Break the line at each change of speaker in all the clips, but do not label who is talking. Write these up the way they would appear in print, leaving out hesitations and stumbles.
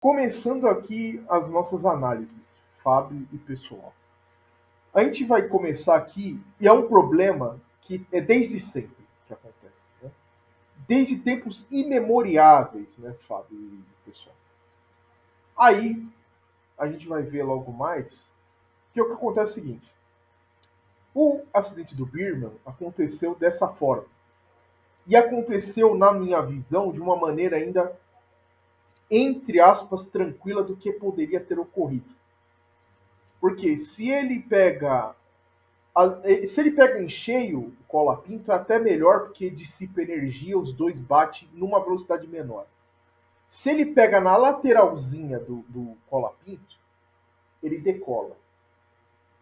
Começando aqui as nossas análises, Fábio e pessoal. A gente vai começar aqui, e é um problema que é desde sempre que acontece, né? Desde tempos imemoriáveis, né, Fábio e pessoal. Aí, a gente vai ver logo mais que o que acontece é o seguinte: o acidente do Birman aconteceu dessa forma. E aconteceu, na minha visão, de uma maneira ainda, entre aspas, tranquila do que poderia ter ocorrido. Porque se ele pega em cheio o cola-pinto, é até melhor, porque dissipa energia, os dois batem numa velocidade menor. Se ele pega na lateralzinha do cola-pinto, ele decola.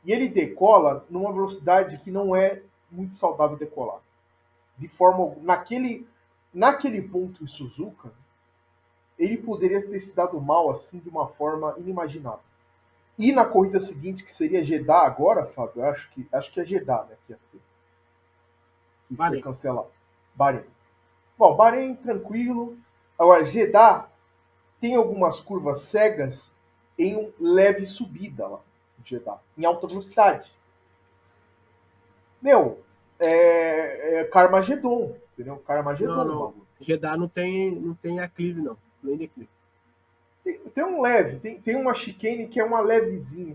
E ele decola numa velocidade que não é muito saudável decolar. De forma naquele ponto em Suzuka, ele poderia ter se dado mal assim de uma forma inimaginável. E na corrida seguinte, que seria Jeddah agora, Fábio, acho que é Jeddah, né, que foi
Bahrein.
cancelado. Bahrein. Bom, Bahrein tranquilo. Agora, Jeddah tem algumas curvas cegas em leve subida lá, Jeddah, em alta velocidade. Meu, é Carmageddon, entendeu? Carmageddon o
Não.
bagulho.
Jeddah não tem aclive, não. Nem declive.
Tem um leve, tem uma chicane que é uma levezinha.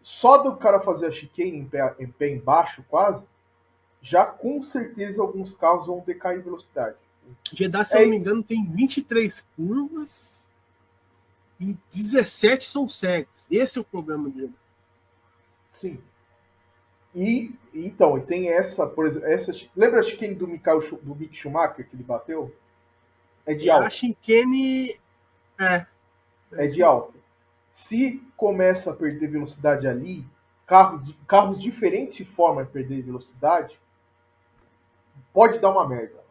Só do cara fazer a chicane em pé embaixo, quase, já com certeza alguns carros vão decair em velocidade.
Jeddah, se eu não me
É,
engano, tem 23 curvas e 17 são cegas. Esse é o problema dele.
sim. E tem essa, por exemplo, lembra a chicane do Mick Schumacher que ele bateu? É de
É a
alta.
chicane. É. É
É
isso
de
mesmo.
alta. Se começa a perder velocidade ali, carros diferentes de forma de perder velocidade, pode dar uma merda.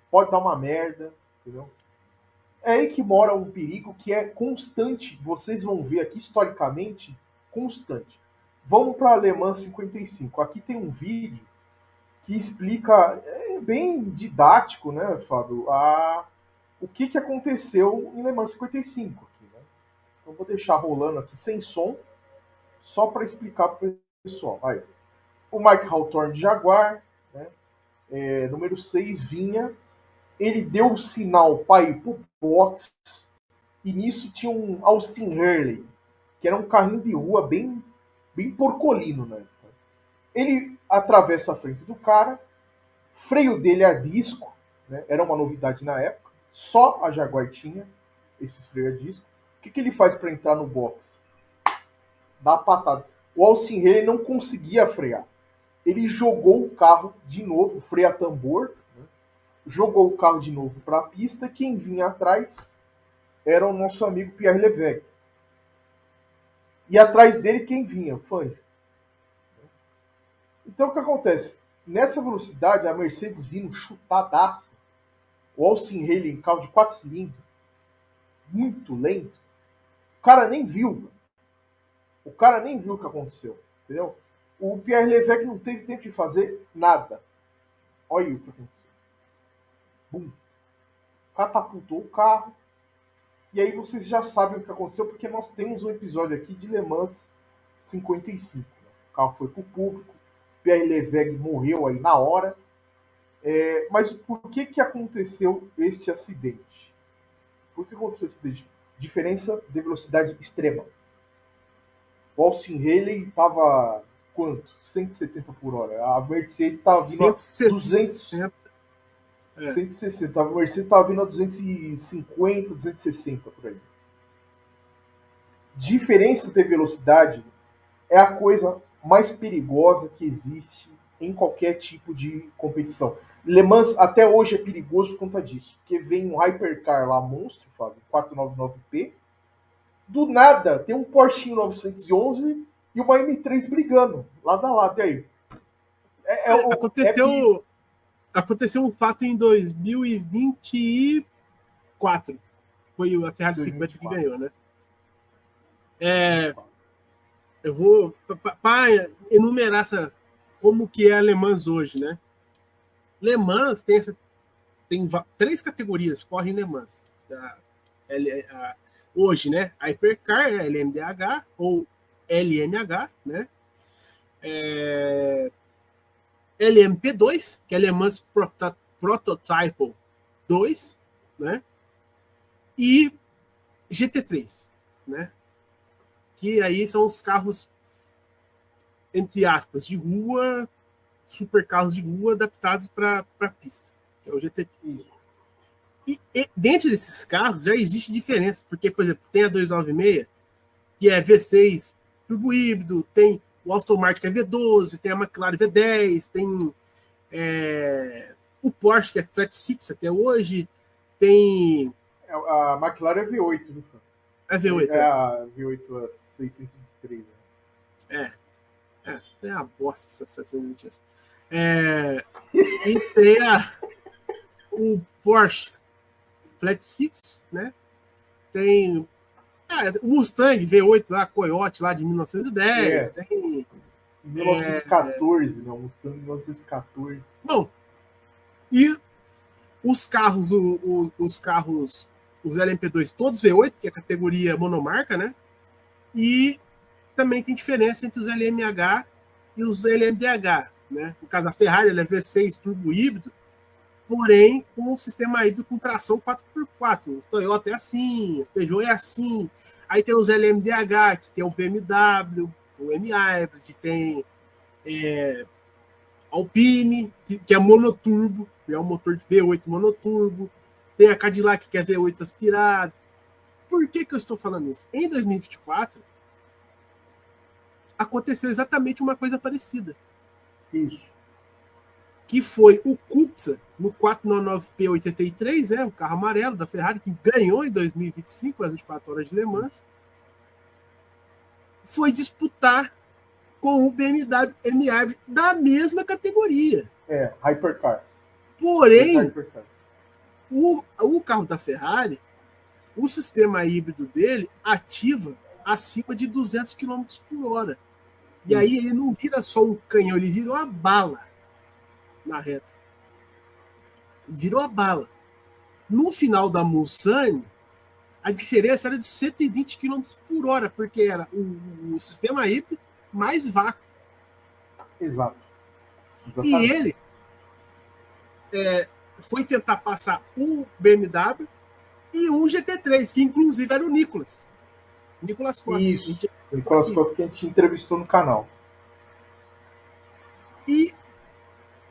Pode dar uma merda, entendeu? É aí que mora um perigo que é constante. Vocês vão ver aqui historicamente, constante. Vamos para a Alemã 55. Aqui tem um vídeo que explica, bem didático, né, Fábio, o que aconteceu em Le Mans 55. Aqui, né? Então vou deixar rolando aqui sem som, só para explicar para o pessoal. Aí, o Mike Hawthorne de Jaguar, né, número 6 vinha, ele deu o sinal para ir para o box, e nisso tinha um Austin Hurley, que era um carrinho de rua bem porcolino, né? Ele atravessa a frente do cara, freio dele a disco, né? Era uma novidade na época, só a Jaguar tinha esse freio a disco. O que ele faz para entrar no box? Dá a patada. O Austin Hurley não conseguia frear. Ele jogou o carro de novo, freio a tambor, né? Jogou o carro de novo para a pista. Quem vinha atrás era o nosso amigo Pierre Levesque. E atrás dele quem vinha? O Fangio. Então o que acontece? Nessa velocidade, a Mercedes vindo chutadaça, o Austin Haley em carro de 4 cilindros, muito lento, o cara nem viu. O cara nem viu o que aconteceu, entendeu? O Pierre Levesque não teve tempo de fazer nada. Olha aí o que aconteceu. Bum. Catapultou o carro. E aí vocês já sabem o que aconteceu, porque nós temos um episódio aqui de Le Mans 55. Né? O carro foi para o público, Pierre Levesque morreu aí na hora. Mas por que aconteceu este acidente? Por que aconteceu esse acidente? Diferença de velocidade extrema. O Austin Haley estava quanto? 170 por hora. A Mercedes estava vindo a 200,
160.
160. A Mercedes estava vindo a 250, 260 por aí. Diferença de velocidade é a coisa mais perigosa que existe em qualquer tipo de competição. Le Mans até hoje é perigoso por conta disso, porque vem um hypercar lá, monstro, Fábio, 499P, do nada tem um Porsche 911 e uma M3 brigando, lado a lado, e aí? Perigo.
Aconteceu um fato em 2024. Foi a Ferrari 50 que
2024.
ganhou, né? Eu vou para enumerar como que é a Le Mans hoje, né? Le Mans tem 3 categorias, corre em Le Mans. hoje, né? A Hypercar, né? LMDH ou LMH, né? LMP2, que é Le Mans Prototype 2, né? E GT3, né? Que aí são os carros, entre aspas, de rua, super carros de rua adaptados para pista, que é o GT3. E dentro desses carros já existe diferença, porque, por exemplo, tem a 296, que é V6 turbo híbrido, tem o Aston Martin que é V12, tem a McLaren V10, tem o Porsche que é Flat Six até hoje, tem
A McLaren é V8, né?
a V8.
É a V8 a 623.
Né? É uma bosta essa 720. E tem o Porsche Flat Six, né? Tem o Mustang V8 lá, Coyote lá de 1910. Tem
1914, né? Um Mustang 1914.
Bom, e os carros, os carros, os LMP2 todos V8, que é a categoria monomarca, né? E também tem diferença entre os LMH e os LMDH, né? No caso, a Ferrari ela é V6 turbo híbrido, porém com um sistema híbrido com tração 4x4. O Toyota é assim, o Peugeot é assim. Aí tem os LMDH, que tem o BMW, o M-Hybrid, tem Alpine, que é monoturbo, é um motor de V8 monoturbo. Tem a Cadillac, que é V8 aspirado. Por que eu estou falando isso? Em 2024, aconteceu exatamente uma coisa parecida.
Isso.
Que foi o Kubica no 499P83, o carro amarelo da Ferrari, que ganhou em 2025 as 24 horas de Le Mans, foi disputar com o BMW M-Hybrid da mesma categoria.
Hypercar.
Porém, o carro da Ferrari, o sistema híbrido dele ativa acima de 200 km por hora. E aí ele não vira só um canhão, ele vira uma bala na reta. Virou a bala. No final da Mulsanne, a diferença era de 120 km por hora, porque era o sistema híbrido mais vácuo.
Exato.
Exatamente. E ele foi tentar passar um BMW e um GT3, que inclusive era o Nicolas Costa.
Isso. Nicolas Costa que a gente entrevistou no canal.
E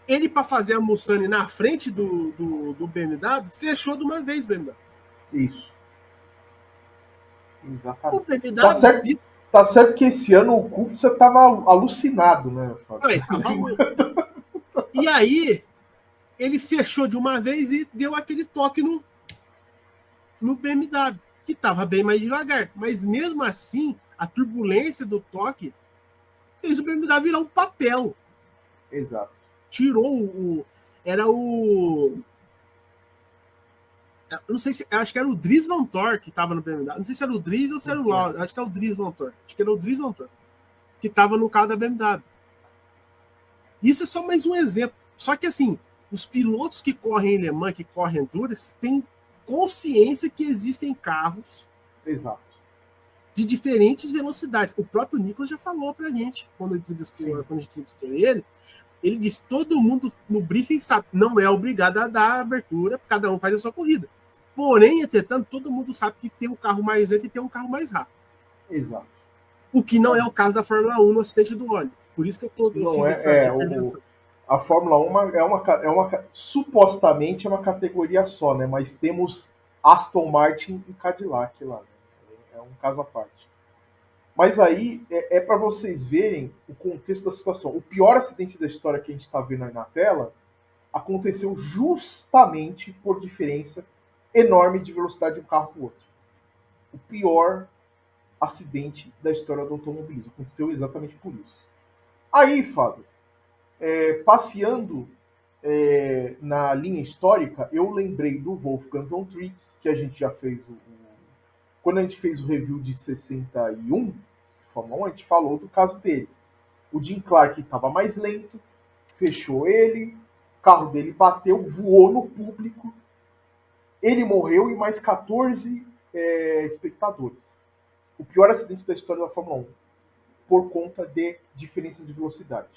ele, para fazer a Mulsanne na frente do BMW, fechou de uma vez o BMW.
Isso. Exatamente.
O BMW...
Tá certo que esse ano o Kubica tava alucinado, né?
E aí, ele fechou de uma vez e deu aquele toque no BMW, que estava bem mais devagar. Mas mesmo assim, a turbulência do toque fez o BMW virar um papel.
Exato.
Tirou era o... Eu não sei se... Acho que era o Dries Van Tor que estava no BMW. Não sei se era o Dries ou se era o Lauro. Acho que é o Dries Van Tor. Acho que era o Dries Van Tor que estava no carro da BMW. Isso é só mais um exemplo. Só que assim, os pilotos que correm em Le Mans, que correm Endurance, têm consciência que existem carros de diferentes velocidades. O próprio Nicolas já falou pra gente, quando a gente entrevistou ele disse, todo mundo no briefing sabe, não é obrigado a dar abertura, cada um faz a sua corrida. Porém, entretanto, todo mundo sabe que tem um carro mais lento e tem um carro mais rápido.
Exato.
O que não é o caso da Fórmula 1 no acidente do óleo. Por isso que eu fiz essa intervenção.
A Fórmula 1 supostamente é uma categoria só, né? Mas temos Aston Martin e Cadillac lá, né? É um caso à parte. Mas aí é para vocês verem o contexto da situação. O pior acidente da história que a gente está vendo aí na tela aconteceu justamente por diferença enorme de velocidade de um carro para o outro. O pior acidente da história do automobilismo aconteceu exatamente por isso. Aí, Fábio, passeando na linha histórica, eu lembrei do Wolfgang von Trips, que a gente já fez quando a gente fez o review de 61, Fórmula 1, a gente falou do caso dele. O Jim Clark estava mais lento, fechou ele, o carro dele bateu, voou no público, ele morreu e mais 14 espectadores. O pior acidente da história da Fórmula 1, por conta de diferença de velocidade.